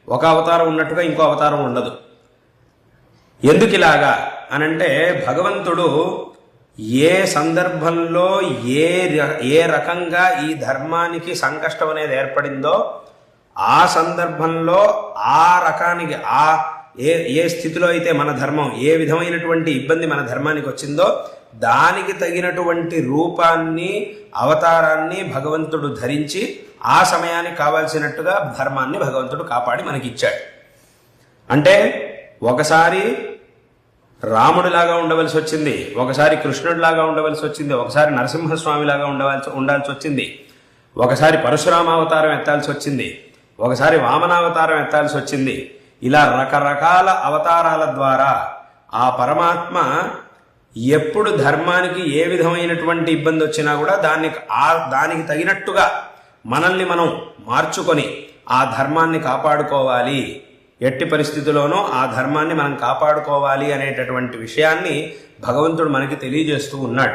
ఒక అవతారం ఉన్నట్టుగా ఇంకో అవతారం ఉండదు. ఎందుకు ఇలాగా అనంటే భగవంతుడు ఏ సందర్భంలో ఏ రకంగా ఈ ధర్మానికి సంకష్టం అనేది ఏర్పడిందో ఆ సందర్భంలో ఆ రకానికి ఏ స్థితిలో అయితే మన ధర్మం ఏ విధమైనటువంటి ఇబ్బంది మన ధర్మానికి వచ్చిందో దానికి తగినటువంటి రూపాన్ని అవతారాన్ని భగవంతుడు ధరించి ఆ సమయానికి కావాల్సినట్టుగా ధర్మాన్ని భగవంతుడు కాపాడి మనకి ఇచ్చాడు. అంటే ఒకసారి రాముడిలాగా ఉండవలసి వచ్చింది, ఒకసారి కృష్ణుడిలాగా ఉండవలసి వచ్చింది, ఒకసారి నరసింహస్వామిలాగా ఉండాల్సి వచ్చింది, ఒకసారి పరశురామావతారం ఎత్తాల్సి వచ్చింది, ఒకసారి వామనావతారం ఎత్తాల్సి వచ్చింది. ఇలా రకరకాల అవతారాల ద్వారా ఆ పరమాత్మ ఎప్పుడు ధర్మానికి ఏ విధమైనటువంటి ఇబ్బంది వచ్చినా కూడా దానికి తగినట్టుగా మనల్ని మనం మార్చుకొని ఆ ధర్మాన్ని కాపాడుకోవాలి, ఎట్టి పరిస్థితుల్లోనూ ఆ ధర్మాన్ని మనం కాపాడుకోవాలి అనేటటువంటి విషయాన్ని భగవంతుడు మనకి తెలియజేస్తూ ఉన్నాడు.